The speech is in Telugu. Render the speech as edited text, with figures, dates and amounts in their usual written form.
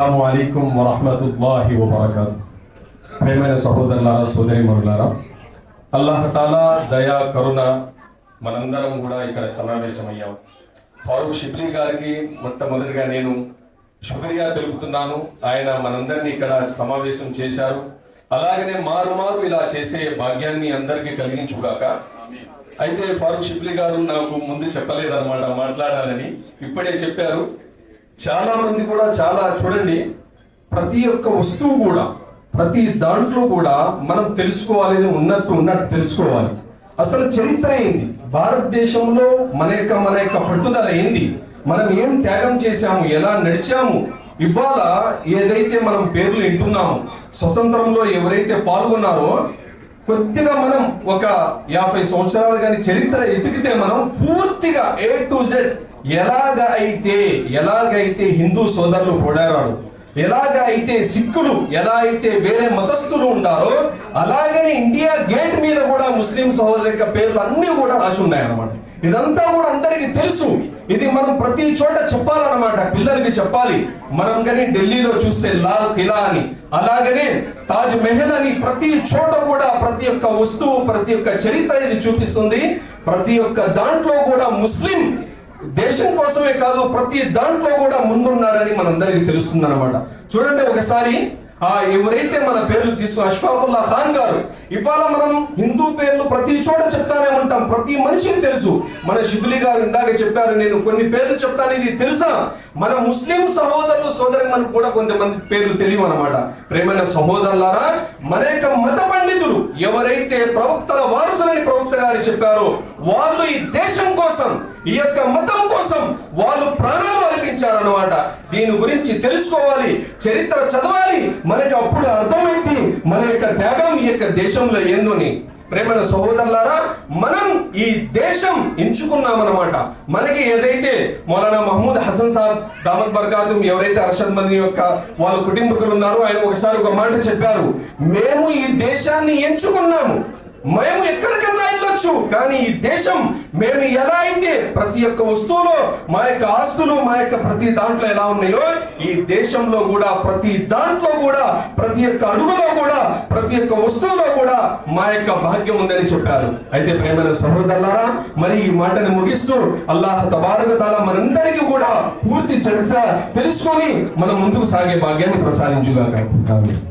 అస్సలాము అలైకుం వరహ్మతుల్లాహి వబరకాతుహు. ప్రియమైన సహోదరులారా, సోదరీమణులారా, అల్లాహ్ తాలా దయా కరుణ మనందరం కూడా ఇక్కడ సమావేశమయ్యాం. ఫారూక్ షిబ్లీ గారికి మొట్టమొదటిగా నేను శుక్రియా తెలుపుతున్నాను. ఆయన మనందరినీ ఇక్కడ సమావేశం చేశారు. అలాగనే మారు ఇలా చేసే భాగ్యాన్ని అందరికీ కలిగించుగాక. అయితే ఫారూక్ షిబ్లీ గారు నాకు ముందు చెప్పలేదన్నమాట మాట్లాడాలని, ఇప్పుడే చెప్పారు. చాలా మంది కూడా చాలా చూడండి, ప్రతి ఒక్క వస్తువు కూడా ప్రతి దాంట్లో కూడా మనం తెలుసుకోవాలి, ఉన్నట్టు తెలుసుకోవాలి. అసలు చరిత్ర ఏంది, భారతదేశంలో మన యొక్క పట్టుదల ఏంది, మనం ఏం త్యాగం చేశాము, ఎలా నడిచాము. ఇవాళ ఏదైతే మనం పేర్లు వింటున్నామో, స్వతంత్రంలో ఎవరైతే పాల్గొన్నారో, కొద్దిగా మనం ఒక 50 సంవత్సరాలు కానీ చరిత్ర ఎతికితే మనం పూర్తిగా A to Z ఎలాగైతే హిందూ సోదరులు పోరాడారు, ఎలాగైతే సిక్కులు, ఎలా అయితే వేరే మతస్థులు ఉండారో, అలాగనే ఇండియా గేట్ మీద కూడా ముస్లిం సహోదరు యొక్క పేర్లు అన్ని కూడా రాసి ఉన్నాయన్నమాట. ఇదంతా కూడా అందరికి తెలుసు. ఇది మనం ప్రతి చోట చెప్పాలన్నమాట, పిల్లలకి చెప్పాలి. మనం కానీ ఢిల్లీలో చూస్తే లాల్ కిలా అని, అలాగనే తాజ్ మహల్ అని, ప్రతి చోట కూడా ప్రతి ఒక్క వస్తువు, ప్రతి ఒక్క చరిత్ర ఇది చూపిస్తుంది. ప్రతి ఒక్క దాంట్లో కూడా ముస్లిం దేశం కోసమే కాదు, ప్రతి దాంట్లో కూడా ముందున్నాడని మనందరికీ తెలుస్తుంది అనమాట. చూడండి ఒకసారి ఎవరైతే మన పేర్లు తీసుకుని అష్ఫాకుల్లా ఖాన్ గారు, ఇవాళ మనం హిందూ పేర్లు ప్రతి చోట చెప్తానే ఉంటాం, ప్రతి మనిషికి తెలుసు. మన షిబ్లీ గారు ఇందాక చెప్పారు, నేను కొన్ని పేర్లు చెప్తాను, ఇది తెలుసా. మన ముస్లిం సహోదరులు సోదరులకు కూడా కొంతమంది పేర్లు తెలియవు అనమాట. ప్రేమైన సహోదరులారా, మన యొక్క మత పండితులు ఎవరైతే ప్రవక్తల వారసులని ప్రవక్త గారు చెప్పారో, వాళ్ళు ఈ దేశం కోసం, ఈ యొక్క మతం కోసం వాళ్ళు ప్రాణాలు అర్పించారన్నమాట. దీని గురించి తెలుసుకోవాలి, చరిత్ర చదవాలి, మనకి అప్పుడు అర్థమైంది మన యొక్క త్యాగం ఈ యొక్క దేశంలో ఏందని. ప్రేమైన సహోదరులారా, మనం ఈ దేశం ఎంచుకున్నామన్నమాట. మనకి ఏదైతే మౌలానా మహమూద్ హసన్ సాబ్ దామత్ బర్కాతుహు, ఎవరైతే అర్షద్ మదనీ యొక్క వాళ్ళ కుటుంబకులు ఉన్నారో, ఆయన ఒకసారి ఒక మాట చెప్పారు, మేము ఈ దేశాన్ని ఎంచుకున్నాము, మేము ఎక్కడికన్నా వెళ్ళొచ్చు, కానీ ఈ దేశం మేము ఎలా అయితే ప్రతి ఒక్క వస్తువులో మా యొక్క ఆస్తులు, మా యొక్క ప్రతి దాంట్లో ఎలా ఉన్నాయో, ఈ దేశంలో కూడా ప్రతి దాంట్లో కూడా, ప్రతి ఒక్క అడుగులో కూడా, ప్రతి ఒక్క వస్తువులో కూడా మా యొక్క భాగ్యం ఉందని చెప్పారు. అయితే ప్రేమైన సహోదరులారా, మరి ఈ మాటను ముగిస్తూ అల్లాహ్ తబారక తఆలా మనందరికీ కూడా పూర్తి చరిత్ర తెలుసుకొని మనం ముందుకు సాగే భాగ్యాన్ని ప్రసాదించుగాక. ఆమీన్.